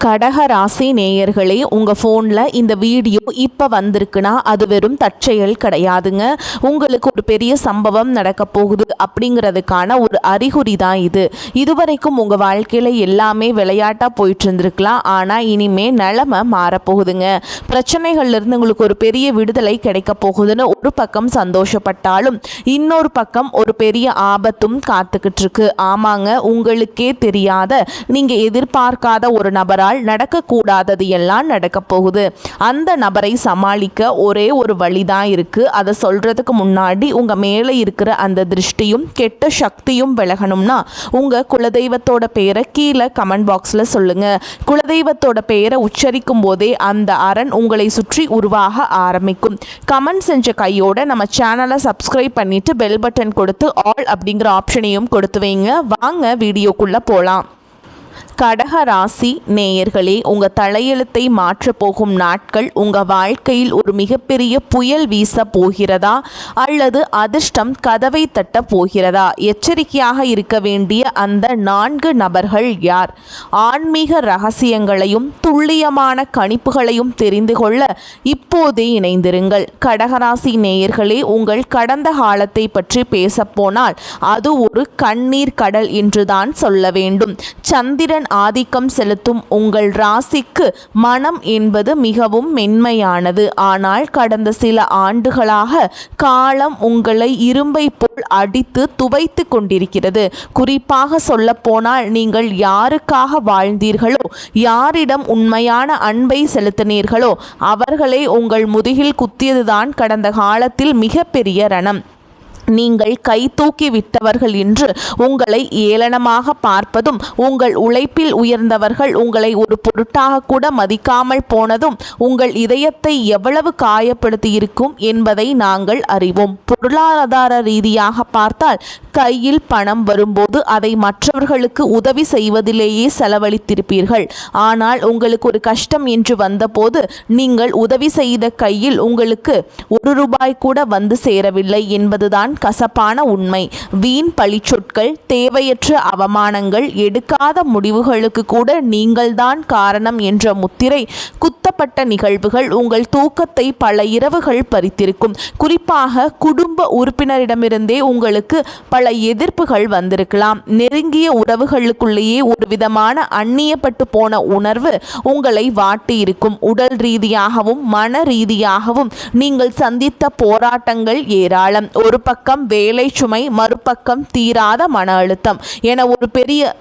கடக ராசி நேயர்களே, உங்கள் ஃபோனில் இந்த வீடியோ இப்போ வந்திருக்குன்னா அது வெறும் தற்செயல் கிடையாதுங்க. உங்களுக்கு ஒரு பெரிய சம்பவம் நடக்க போகுது அப்படிங்கிறதுக்கான ஒரு அறிகுறி தான் இது. இதுவரைக்கும் உங்கள் வாழ்க்கையில் எல்லாமே விளையாட்டாக போயிட்டு இருந்திருக்கலாம். ஆனால் இனிமே நிலைமை மாறப்போகுதுங்க. பிரச்சனைகள்லேருந்து உங்களுக்கு ஒரு பெரிய விடுதலை கிடைக்க போகுதுன்னு ஒரு பக்கம் சந்தோஷப்பட்டாலும் இன்னொரு பக்கம் ஒரு பெரிய ஆபத்தும் காத்துக்கிட்டு இருக்கு. ஆமாங்க, உங்களுக்கே தெரியாத நீங்கள் எதிர்பார்க்காத ஒரு நபரால் நடக்கக்கூடாதது எல்லாம் நடக்க போகுது. அந்த நபரை சமாளிக்க ஒரே ஒரு வழிதான் இருக்கு. அதை சொல்றதுக்கு முன்னாடி உங்க மேலே இருக்கிற அந்த திருஷ்டியும் கெட்ட சக்தியும் விலகணும்னா உங்க குலதெய்வத்தோட பெயரை கீழே கமெண்ட் பாக்ஸ்ல சொல்லுங்க. குலதெய்வத்தோட பெயரை உச்சரிக்கும் போதே அந்த அரண் உங்களை சுற்றி உருவாக ஆரம்பிக்கும். கமெண்ட் செஞ்ச கையோட நம்ம சேனலை சப்ஸ்கிரைப் பண்ணிட்டு பெல் பட்டன் கொடுத்து ஆல் அப்படிங்கிற ஆப்ஷனையும் கொடுத்து வைங்க. வாங்க வீடியோக்குள்ள போலாம். கடக ராசி நேயர்களே, உங்கள் தலையெழுத்தை மாற்றப் போகும் நாட்கள் உங்கள் வாழ்க்கையில் ஒரு மிகப்பெரிய புயல் வீச போகிறதா அல்லது அதிர்ஷ்டம் கதவை தட்ட போகிறதா? எச்சரிக்கையாக இருக்க வேண்டிய அந்த 4 நபர்கள் யார்? ஆன்மீக ரகசியங்களையும் துல்லியமான கணிப்புகளையும் தெரிந்து கொள்ள இப்போதே இணைந்திருங்கள். கடகராசி நேயர்களே, உங்கள் கடந்த காலத்தை பற்றி பேசப்போனால் அது ஒரு கண்ணீர் கடல் என்றுதான் சொல்ல வேண்டும். சந்திரன் ஆதிக்கம் செலுத்தும் உங்கள் ராசிக்கு மனம் என்பது மிகவும் மென்மையானது. ஆனால் கடந்த சில ஆண்டுகளாக காலம் உங்களை இரும்பை போல் அடித்து துவைத்து கொண்டிருக்கிறது. குறிப்பாக சொல்ல போனால் நீங்கள் யாருக்காக வாழ்ந்தீர்களோ, யாரிடம் உண்மையான அன்பை செலுத்தினீர்களோ அவர்களே உங்கள் முதுகில் குத்தியதுதான் கடந்த காலத்தில் மிகப்பெரிய ரணம். நீங்கள் கை தூக்கி விட்டவர்கள் என்று உங்களை ஏளனமாக பார்ப்பதும், உங்கள் உழைப்பில் உயர்ந்தவர்கள் உங்களை ஒரு பொருட்டாக கூட மதிக்காமல் போனதும் உங்கள் இதயத்தை எவ்வளவு காயப்படுத்தி இருக்கும் என்பதை நாங்கள் அறிவோம். பொருளாதார ரீதியாக பார்த்தால் கையில் பணம் வரும்போது அதை மற்றவர்களுக்கு உதவி செய்வதிலேயே செலவழித்திருப்பீர்கள். ஆனால் உங்களுக்கு ஒரு கஷ்டம் என்று வந்தபோது நீங்கள் உதவி செய்த கையில் உங்களுக்கு ₹1 கூட வந்து சேரவில்லை என்பதுதான் கசப்பான உண்மை. வீண் பழிச்சொற்கள், தேவையற்ற அவமானங்கள், எடுக்காத முடிவுகளுக்கு கூட நீங்கள்தான் காரணம் என்ற முத்திரை குத்தப்பட்ட நிகழ்வுகள் உங்கள் தூக்கத்தை பல இரவுகள் பறித்திருக்கும். குறிப்பாக குடும்ப உறுப்பினரிடமிருந்தே உங்களுக்கு பல எதிர்ப்புகள் வந்திருக்கலாம். நெருங்கிய உறவுகளுக்குள்ளேயே ஒரு விதமான அந்நியப்பட்டு போன உணர்வு உங்களை வாட்டி இருக்கும். உடல் ரீதியாகவும் மன ரீதியாகவும் நீங்கள் சந்தித்த போராட்டங்கள் ஏராளம். ஒரு பக்கம் வேலை சுமை, மறுபக்கம் தீராத மன அழுத்தம் என ஒரு பெரிய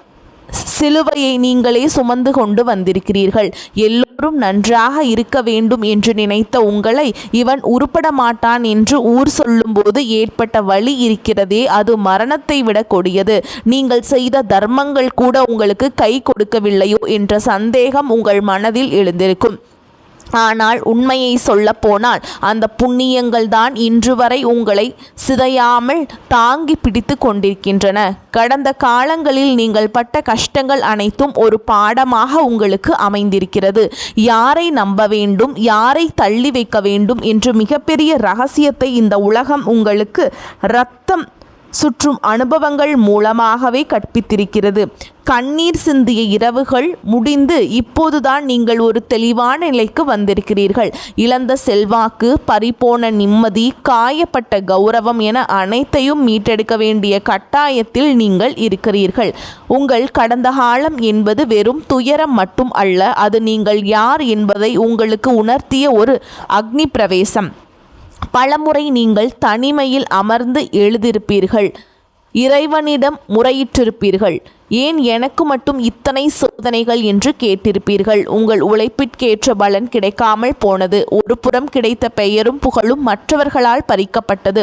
சிலுவையை நீங்களே சுமந்து கொண்டு வந்திருக்கிறீர்கள். எல்லோரும் நன்றாக இருக்க வேண்டும் என்று நினைத்த உங்களை இவன் உருப்பட மாட்டான் என்று ஊர் சொல்லும்போது ஏற்பட்ட வலி இருக்கிறதே, அது மரணத்தை விட கொடியது. நீங்கள் செய்த தர்மங்கள் கூட உங்களுக்கு கை கொடுக்கவில்லையோ என்ற சந்தேகம் உங்கள் மனதில் எழுந்திருக்கும். ஆனால் உண்மையை சொல்ல போனால் அந்த புண்ணியங்கள் தான் இன்று வரை உங்களை சிதையாமல் தாங்கி பிடித்து கொண்டிருக்கின்றன. கடந்த காலங்களில் நீங்கள் பட்ட கஷ்டங்கள் அனைத்தும் ஒரு பாடமாக உங்களுக்கு அமைந்திருக்கிறது. யாரை நம்ப வேண்டும், யாரை தள்ளி வைக்க வேண்டும் என்று மிகப்பெரிய ரகசியத்தை இந்த உலகம் உங்களுக்கு ரத்தம் சுற்றும் அனுபவங்கள் மூலமாகவே கற்பித்திருக்கிறது. கண்ணீர் சிந்திய இரவுகள் முடிந்து இப்போதுதான் நீங்கள் ஒரு தெளிவான நிலைக்கு வந்திருக்கிறீர்கள். இழந்த செல்வாக்கு, பறிபோன நிம்மதி, காயப்பட்ட கௌரவம் என அனைத்தையும் மீட்டெடுக்க வேண்டிய கட்டாயத்தில் நீங்கள் இருக்கிறீர்கள். உங்கள் கடந்த காலம் என்பது வெறும் துயரம் மட்டும் அல்ல, அது நீங்கள் யார் என்பதை உங்களுக்கு உணர்த்திய ஒரு அக்னி பிரவேசம். பலமுறை நீங்கள் தனிமையில் அமர்ந்து எழுதியிருப்பீர்கள். இறைவனிடம் முறையிட்டிருப்பீர்கள். ஏன் எனக்கு மட்டும் இத்தனை சோதனைகள் என்று கேட்டிருப்பீர்கள். உங்கள் உழைப்பிற்கேற்ற பலன் கிடைக்காமல் போனது. ஒரு புறம் கிடைத்த பெயரும் புகழும் மற்றவர்களால் பறிக்கப்பட்டது.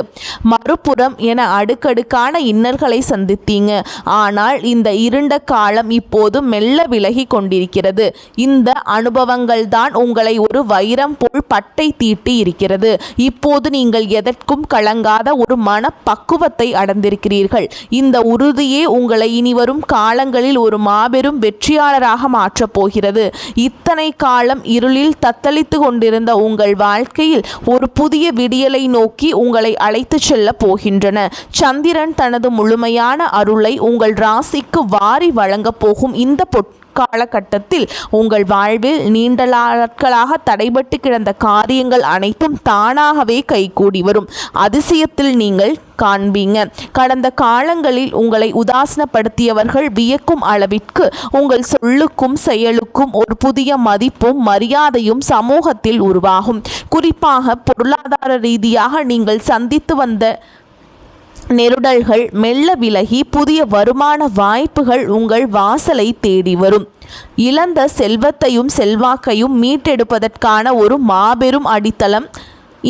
மறுபுறம் என அடுக்கடுக்கான இன்னல்களை சந்தித்தீங்க. ஆனால் இந்த இருண்ட காலம் இப்போது மெல்ல விலகி கொண்டிருக்கிறது. இந்த அனுபவங்கள் தான் உங்களை ஒரு வைரம் போல் பட்டை தீட்டி இருக்கிறது. இப்போது நீங்கள் எதற்கும் கலங்காத ஒரு மனப்பக்குவத்தை அடைந்திருக்கிறீர்கள். இந்த உறுதியே உங்களை இனிவரும் காலங்களில் ஒரு மாபெரும் வெற்றியாளராக மாற்றப் போகிறது. இத்தனை காலம் இருளில் தத்தளித்து கொண்டிருந்த உங்கள் வாழ்க்கையில் ஒரு புதிய விடியலை நோக்கி உங்களை அழைத்து செல்ல போகின்றன. சந்திரன் தனது முழுமையான அருளை உங்கள் ராசிக்கு வாரி வழங்கப் போகும் இந்த இக்காலகட்டத்தில் உங்கள் வாழ்வில் நீண்ட நாட்களாக தடைபட்டு கிடந்த காரியங்கள் அனைத்தும் தானாகவே கைகூடி வரும் அதிசயத்தில் நீங்கள் காண்பீங்க. கடந்த காலங்களில் உங்களை உதாசனப்படுத்தியவர்கள் வியக்கும் அளவிற்கு உங்கள் சொல்லுக்கும் செயலுக்கும் ஒரு புதிய மதிப்பும் மரியாதையும் சமூகத்தில் உருவாகும். குறிப்பாக பொருளாதார ரீதியாக நீங்கள் சந்தித்து வந்த நெருடல்கள் மெல்ல விலகி புதிய வருமான வாய்ப்புகள் உங்கள் வாசலை தேடி வரும். இழந்த செல்வத்தையும் செல்வாக்கையும் மீட்டெடுப்பதற்கான ஒரு மாபெரும் அடித்தளம்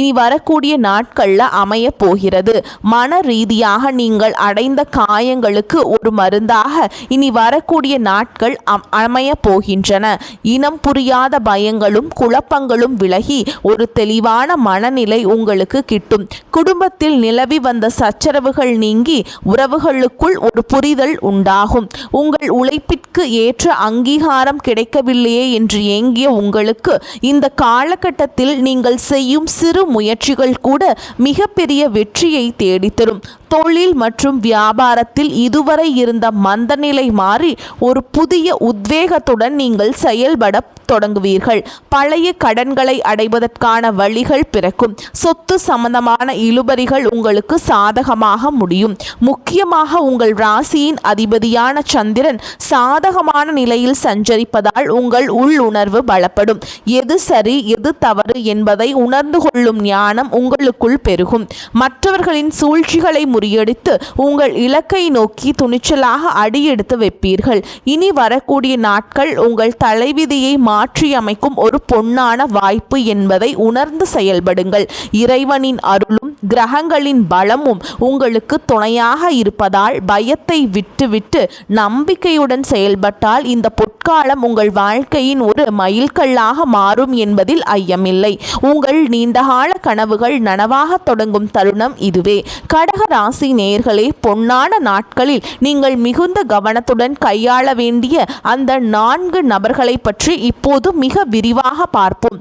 இனி வரக்கூடிய நாட்களில் அமைய போகிறது. மன ரீதியாக நீங்கள் அடைந்த காயங்களுக்கு ஒரு மருந்தாக இனி வரக்கூடிய நாட்கள் அமைய போகின்றன. இனம் புரியாத பயங்களும் குழப்பங்களும் விலகி ஒரு தெளிவான மனநிலை உங்களுக்கு கிட்டும். குடும்பத்தில் நிலவி வந்த சச்சரவுகள் நீங்கி உறவுகளுக்குள் ஒரு புரிதல் உண்டாகும். உங்கள் உழைப்பிற்கு ஏற்ற அங்கீகாரம் கிடைக்கவில்லையே என்று ஏங்கிய உங்களுக்கு இந்த காலகட்டத்தில் நீங்கள் செய்யும் சிறு முயற்சிகள் கூட மிகப்பெரிய வெற்றியை தேடித்தரும். தொழில் மற்றும் வியாபாரத்தில் இதுவரை இருந்த மந்தநிலை மாறி ஒரு புதிய உத்வேகத்துடன் நீங்கள் செயல்பட தொடங்குவீர்கள். பழைய கடன்களை அடைவதற்கான வழிகள் பிறக்கும். சொத்து சம்பந்தமான இழுபறிகள் உங்களுக்கு சாதகமாக முடியும். முக்கியமாக உங்கள் ராசியின் அதிபதியான சந்திரன் சாதகமான நிலையில் சஞ்சரிப்பதால் உங்கள் உள்ளுணர்வு பலப்படும். எது சரி எது தவறு என்பதை உணர்ந்து கொள்ளும் ஞானம் உங்களுக்குள் பெருகும். மற்றவர்களின் சூழ்ச்சிகளை முறியடித்து உங்கள் இலக்கை நோக்கி துணிச்சலாக அடியெடுத்து வைப்பீர்கள். இனி வரக்கூடிய நாட்கள் உங்கள் தலைவிதியை மாற்றியமைக்கும் ஒரு பொன்னான வாய்ப்பு என்பதை உணர்ந்து செயல்படுங்கள். இறைவனின் அருளும் கிரகங்களின் பலமும் உங்களுக்கு துணையாக இருப்பதால் பயத்தை விட்டுவிட்டு நம்பிக்கையுடன் செயல்பட்டால் இந்த பொற்காலம் உங்கள் வாழ்க்கையின் ஒரு மைல்கல்லாக மாறும் என்பதில் ஐயமில்லை. உங்கள் நீண்டகால கனவுகள் நனவாக தொடங்கும் தருணம் இதுவே. கடக ராசி நேயர்களே, பொன்னான நாட்களில் நீங்கள் மிகுந்த கவனத்துடன் கையாள வேண்டிய அந்த 4 நபர்களை பற்றி இப்போது மிக விரிவாக பார்ப்போம்.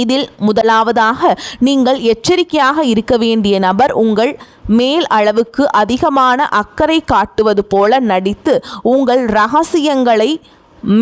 இதில் முதலாவதாக நீங்கள் எச்சரிக்கையாக இருக்க வேண்டிய நபர் உங்கள் மேல் அளவுக்கு அதிகமான அக்கறை காட்டுவது போல நடித்து உங்கள் இரகசியங்களை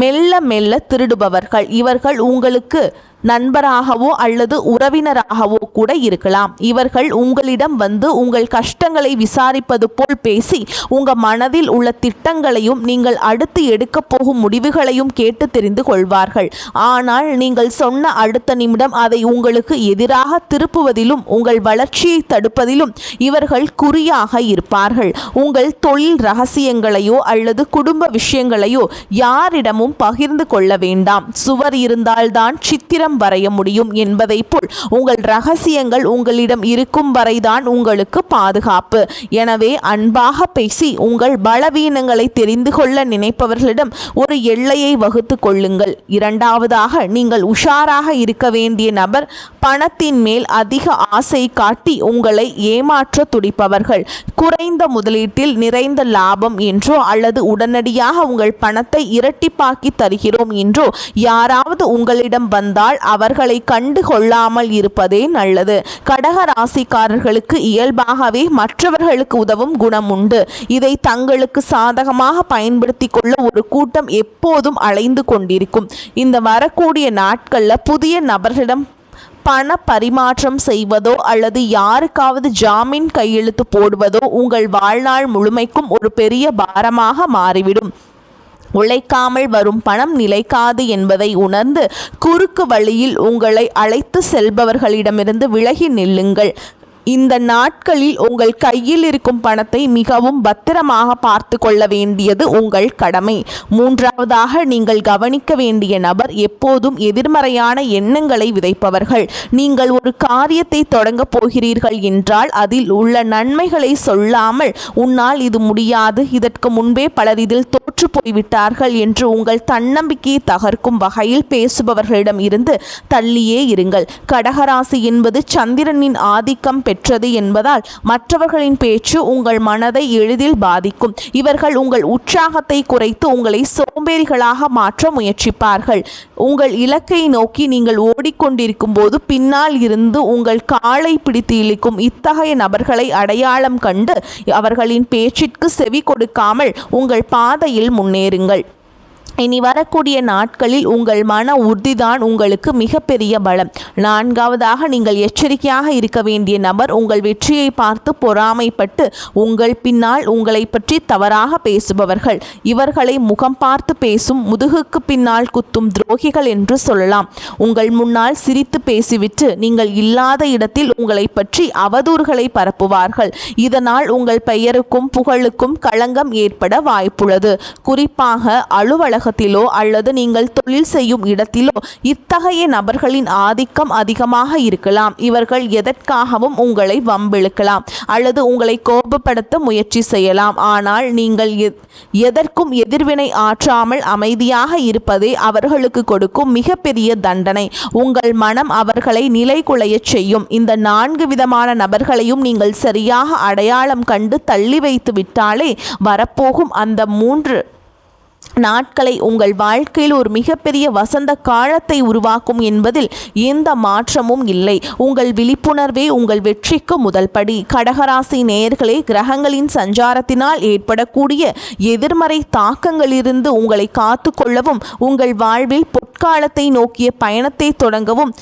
மெல்ல மெல்ல திருடுபவர்கள். இவர்கள் உங்களுக்கு நண்பராகவோ அல்லது உறவினராகவோ கூட இருக்கலாம். இவர்கள் உங்களிடம் வந்து உங்கள் கஷ்டங்களை விசாரிப்பது போல் பேசி உங்கள் மனதில் உள்ள திட்டங்களையும் நீங்கள் அடுத்து எடுக்கப் போகும் முடிவுகளையும் கேட்டு தெரிந்து கொள்வார்கள். ஆனால் நீங்கள் சொன்ன அடுத்த நிமிடம் அதை உங்களுக்கு எதிராக திருப்புவதிலும் உங்கள் வளர்ச்சியை தடுப்பதிலும் இவர்கள் குறியாக இருப்பார்கள். உங்கள் தொழில் ரகசியங்களையோ அல்லது குடும்ப விஷயங்களையோ யாரிடமும் பகிர்ந்து கொள்ள வேண்டாம். சுவர் இருந்தால்தான் சித்திரம் வரைய முடியும் என்பதை போல் உங்கள் ரகசியங்கள் உங்களிடம் இருக்கும் வரைதான் உங்களுக்கு பாதுகாப்பு. எனவே அன்பாக பேசி உங்கள் பலவீனங்களை தெரிந்து கொள்ள நினைப்பவர்களிடம் ஒரு எல்லையை வகுத்து கொள்ளுங்கள். இரண்டாவதாக நீங்கள் உஷாராக இருக்க வேண்டிய நபர் பணத்தின் மேல் அதிக ஆசை காட்டி உங்களை ஏமாற்ற துடிப்பவர்கள். குறைந்த முதலீட்டில் நிறைந்த லாபம் என்றோ அல்லது உடனடியாக உங்கள் பணத்தை இரட்டிப்பாக்கி தருகிறோம் என்றோ யாராவது உங்களிடம் வந்தால் அவர்களை கண்டு கொள்ளாமல் இருப்பதே நல்லது. கடக ராசிக்காரர்களுக்கு இயல்பாகவே மற்றவர்களுக்கு உதவும் குணம் உண்டு. இதை தங்களுக்கு சாதகமாக பயன்படுத்தி கொள்ள ஒரு கூட்டம் எப்போதும் அலைந்து கொண்டிருக்கும். இந்த வரக்கூடிய நாட்களில் புதிய நபர்களிடம் பண பரிமாற்றம் செய்வதோ அல்லது யாருக்காவது ஜாமீன் கையெழுத்து போடுவதோ உங்கள் வாழ்நாள் முழுமைக்கும் ஒரு பெரிய பாரமாக மாறிவிடும். உழைக்காமல் வரும் பணம் நிலைக்காது என்பதை உணர்ந்து குறுக்கு வழியில் உங்களை அழைத்து செல்பவர்களிடமிருந்து விலகி நில்லுங்கள். இந்த நாட்களில் உங்கள் கையில் இருக்கும் பணத்தை மிகவும் பத்திரமாக பார்த்து கொள்ள வேண்டியது உங்கள் கடமை. மூன்றாவதாக நீங்கள் கவனிக்க வேண்டிய நபர் எப்போதும் எதிர்மறையான எண்ணங்களை விதைப்பவர்கள். நீங்கள் ஒரு காரியத்தை தொடங்கப் போகிறீர்கள் என்றால் அதில் உள்ள நன்மைகளை சொல்லாமல் உன்னால் இது முடியாது, இதற்கு முன்பே பலர் இதில் தோற்று போய்விட்டார்கள் என்று உங்கள் தன்னம்பிக்கையை தகர்க்கும் வகையில் பேசுபவர்களிடம் இருந்து தள்ளியே இருங்கள். கடகராசி என்பது சந்திரனின் ஆதிக்கம் பெற்றது என்பதால் மற்றவர்களின் பேச்சு உங்கள் மனதை எளிதில் பாதிக்கும். இவர்கள் உங்கள் உற்சாகத்தை குறைத்து உங்களை சோம்பேறிகளாக மாற்ற முயற்சிப்பார்கள். உங்கள் இலக்கை நோக்கி நீங்கள் ஓடிக்கொண்டிருக்கும் போது பின்னால் இருந்து உங்கள் காலை பிடித்து இழுக்கும் இத்தகைய நபர்களை அடையாளம் கண்டு அவர்களின் பேச்சிற்கு செவி கொடுக்காமல் உங்கள் பாதையில் முன்னேறுங்கள். இனி வரக்கூடிய நாட்களில் உங்கள் மன உறுதிதான் உங்களுக்கு மிகப்பெரிய பலம். 4வதாக நீங்கள் எச்சரிக்கையாக இருக்க வேண்டிய நபர் உங்கள் வெற்றியை பார்த்து பொறாமைப்பட்டு உங்கள் பின்னால் உங்களை பற்றி தவறாக பேசுபவர்கள். இவர்களை முகம் பார்த்து பேசும் முதுகுக்கு பின்னால் குத்தும் துரோகிகள் என்று சொல்லலாம். உங்கள் முன்னால் சிரித்து பேசிவிட்டு நீங்கள் இல்லாத இடத்தில் உங்களை பற்றி அவதூறுகளை பரப்புவார்கள். இதனால் உங்கள் பெயருக்கும் புகழுக்கும் களங்கம் ஏற்பட வாய்ப்புள்ளது. குறிப்பாக அலுவலகத்திலோ அல்லது நீங்கள் தொழில் செய்யும் இடத்திலோ இத்தகைய நபர்களின் ஆதிக்கம் அதிகமாக இருக்கலாம். இவர்கள் எதற்காகவும் உங்களை வம்பிழுக்கலாம் அல்லது உங்களை கோபப்படுத்த முயற்சி செய்யலாம். ஆனால் நீங்கள் எதற்கும் எதிர்வினை ஆற்றாமல் அமைதியாக இருப்பதே அவர்களுக்கு கொடுக்கும் மிகப்பெரிய தண்டனை. உங்கள் மனம் அவர்களை நிலைகுலையச் செய்யும். இந்த 4 விதமான நபர்களையும் நீங்கள் சரியாக அடையாளம் கண்டு தள்ளி வைத்து விட்டாலே வரப்போகும் அந்த 3 நாட்களை உங்கள் வாழ்க்கையில் ஒரு மிகப்பெரிய வசந்த காலத்தை உருவாக்கும் என்பதில் எந்த மாற்றமும் இல்லை. உங்கள் விழிப்புணர்வே உங்கள் வெற்றிக்கு முதல் படி. கடகராசி நேயர்களே, கிரகங்களின் சஞ்சாரத்தினால் ஏற்படக்கூடிய எதிர்மறை தாக்கங்களிலிருந்து உங்களை காத்து கொள்ளவும் உங்கள் வாழ்வில் பொற்காலத்தை நோக்கிய பயணத்தை தொடங்கவும்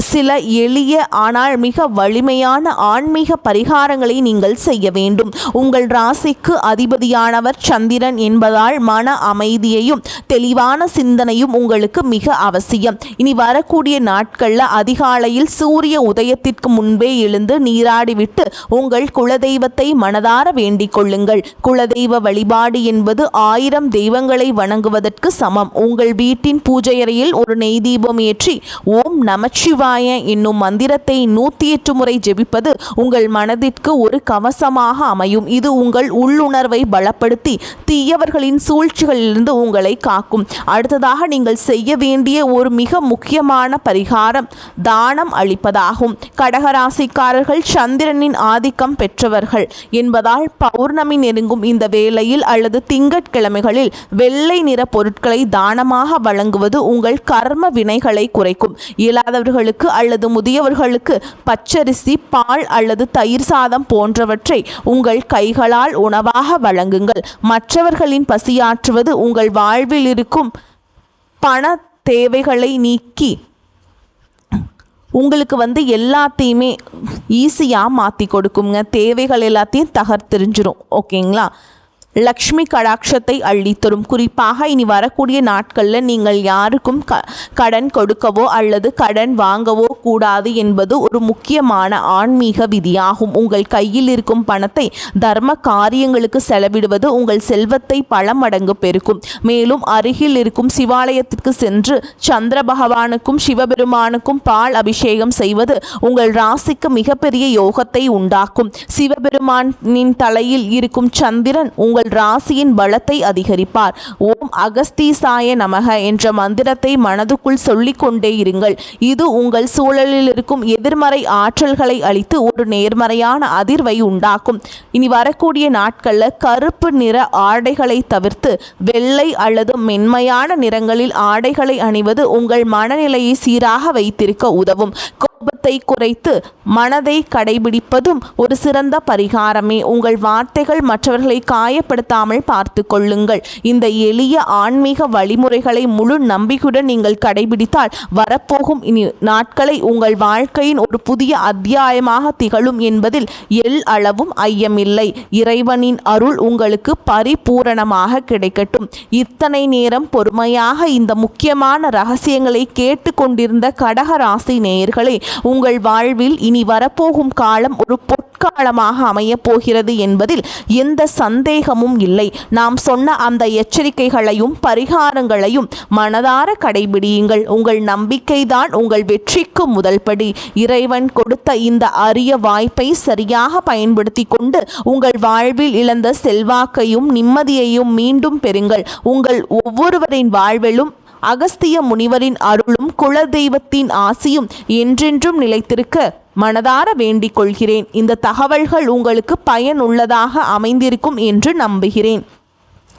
சில எளிய ஆனால் மிக வலிமையான ஆன்மீக பரிகாரங்களை நீங்கள் செய்ய வேண்டும். உங்கள் ராசிக்கு அதிபதியானவர் சந்திரன் என்பதால் மன அமைதியையும் தெளிவான சிந்தனையும் உங்களுக்கு மிக அவசியம். இனி வரக்கூடிய நாட்களில் அதிகாலையில் சூரிய உதயத்திற்கு முன்பே எழுந்து நீராடிவிட்டு உங்கள் குலதெய்வத்தை மனதார வேண்டிக் கொள்ளுங்கள். குலதெய்வ வழிபாடு என்பது 1000 தெய்வங்களை வணங்குவதற்கு சமம். உங்கள் வீட்டின் பூஜையறையில் ஒரு நெய் தீபம் ஏற்றி ஓம் நமச்சிவாய என்னும் மந்திரத்தை 108 முறை ஜெபிப்பது உங்கள் மனதிற்கு ஒரு கவசமாக அமையும். இது உங்கள் உள்ளுணர்வை பலப்படுத்தி தீயவர்களின் சூழ்ச்சிகளிலிருந்து உங்களை காக்கும். அடுத்ததாக நீங்கள் செய்ய வேண்டிய ஒரு மிக முக்கியமான பரிகாரம் தானம் அளிப்பதாகும். கடகராசிக்காரர்கள் சந்திரனின் ஆதிக்கம் பெற்றவர்கள் என்பதால் பௌர்ணமி நெருங்கும் இந்த வேளையில் அல்லது திங்கட்கிழமைகளில் வெள்ளை நிற பொருட்களை தானமாக வழங்குவது உங்கள் கர்ம வினைகளை குறைக்கும். இயலாதவர்களுக்கு அல்லது முதியவர்களுக்கு பச்சரிசி, பால் அல்லது தயிர் சாதம் போன்றவற்றை உங்கள் கைகளால் உணவாக வழங்குங்கள். மற்றவர்களின் பசியாற்றுவது உங்கள் வாழ்வில் இருக்கும் பண தேவைகளை நீக்கி உங்களுக்கு எல்லாத்தையுமே ஈஸியாக மாற்றி கொடுக்குங்க. தேவைகள் எல்லாத்தையும் தகர்த்தெறிஞ்சிரும். ஓகேங்களா? லக்ஷ்மி கடாட்சத்தை அள்ளித்தரும். குறிப்பாக இனி வரக்கூடிய நாட்களில் நீங்கள் யாருக்கும் கடன் கொடுக்கவோ அல்லது கடன் வாங்கவோ கூடாது என்பது ஒரு முக்கியமான ஆன்மீக விதியாகும். உங்கள் கையில் இருக்கும் பணத்தை தர்ம காரியங்களுக்கு செலவிடுவது உங்கள் செல்வத்தை பல மடங்கு பெருக்கும். மேலும் அருகில் இருக்கும் சிவாலயத்திற்கு சென்று சந்திர பகவானுக்கும் சிவபெருமானுக்கும் பால் அபிஷேகம் செய்வது உங்கள் ராசிக்கு மிகப்பெரிய யோகத்தை உண்டாக்கும். சிவபெருமானின் தலையில் இருக்கும் சந்திரன் உங்கள் ராசியின் பலத்தை அதிகரிப்பார். ஓம் அகஸ்தீசாய நமக என்ற மந்திரத்தை மனதுக்குள் சொல்லிக்கொண்டே இருங்கள். இது உங்கள் சூழலில் இருக்கும் எதிர்மறை ஆற்றல்களை அளித்து ஒரு நேர்மறையான அதிர்வை உண்டாக்கும். இனி வரக்கூடிய நாட்களில் கருப்பு நிற ஆடைகளை தவிர்த்து வெள்ளை அல்லது மென்மையான நிறங்களில் ஆடைகளை அணிவது உங்கள் மனநிலையை சீராக வைத்திருக்க உதவும். கோபத்தை குறைத்து மனதை கடைபிடிப்பதும் ஒரு சிறந்த பரிகாரமே. உங்கள் வார்த்தைகள் மற்றவர்களை காயப்படுத்தாமல் பார்த்து கொள்ளுங்கள். இந்த எளிய ஆன்மீக வழிமுறைகளை முழு நம்பிக்கையுடன் நீங்கள் கடைபிடித்தால் வரப்போகும் இனி நாட்களை உங்கள் வாழ்க்கையின் ஒரு புதிய அத்தியாயமாக திகழும் என்பதில் அளவும் ஐயமில்லை. இறைவனின் அருள் உங்களுக்கு பரிபூரணமாக கிடைக்கட்டும். இத்தனை நேரம் பொறுமையாக இந்த முக்கியமான ரகசியங்களை கேட்டுக்கொண்டிருந்த கடக ராசி நேயர்களே, உங்கள் வாழ்வில் இனி வரப்போகும் காலம் ஒரு பொற்காலமாக அமையப் போகிறது என்பதில் எந்த சந்தேகமும் இல்லை. நாம் சொன்ன அந்த எச்சரிக்கைகளையும் பரிகாரங்களையும் மனதார கடைபிடியுங்கள். உங்கள் நம்பிக்கைதான் உங்கள் வெற்றிக்கு முதல் படி. இறைவன் கொடுத்த இந்த அரிய வாய்ப்பை சரியாக பயன்படுத்தி கொண்டு உங்கள் வாழ்வில் இழந்த செல்வாக்கையும் நிம்மதியையும் மீண்டும் பெறுங்கள். உங்கள் ஒவ்வொருவரின் வாழ்விலும் அகஸ்திய முனிவரின் அருளும் குலதெய்வத்தின் ஆசியும் என்றென்றும் நிலைத்திருக்க மனதார வேண்டிக் கொள்கிறேன். இந்த தகவல்கள் உங்களுக்கு பயனுள்ளதாக அமைந்திருக்கும் என்று நம்புகிறேன்.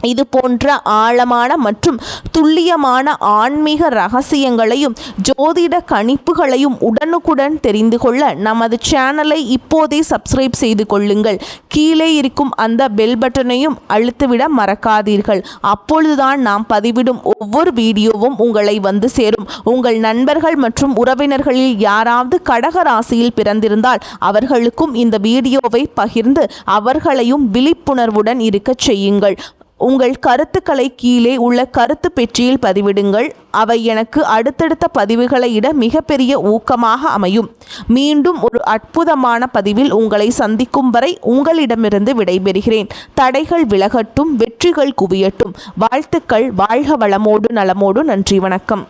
இது போன்ற ஆழமான மற்றும் துல்லியமான ஆன்மீக ரகசியங்களையும் ஜோதிட கணிப்புகளையும் உடனுக்குடன் தெரிந்து கொள்ள நமது சேனலை இப்போதே சப்ஸ்கிரைப் செய்து கொள்ளுங்கள். கீழே இருக்கும் அந்த பெல் பட்டனையும் அழுத்திவிட மறக்காதீர்கள். அப்பொழுதுதான் நாம் பதிவிடும் ஒவ்வொரு வீடியோவும் உங்களை வந்து சேரும். உங்கள் நண்பர்கள் மற்றும் உறவினர்களில் யாராவது கடக ராசியில் பிறந்திருந்தால் அவர்களுக்கும் இந்த வீடியோவை பகிர்ந்து அவர்களையும் விழிப்புணர்வுடன் இருக்கச் செய்யுங்கள். உங்கள் கருத்துக்களை கீழே உள்ள கருத்து பெட்டியில் பதிவிடுங்கள். அவை எனக்கு அடுத்தடுத்த பதிவுகளை இட மிகப்பெரிய ஊக்கமாக அமையும். மீண்டும் ஒரு அற்புதமான பதிவில் உங்களை சந்திக்கும் வரை உங்களிடமிருந்து விடைபெறுகிறேன். தடைகள் விலகட்டும், வெற்றிகள் குவியட்டும். வாழ்த்துக்கள். வாழ்க வளமோடு நலமோடு. நன்றி, வணக்கம்.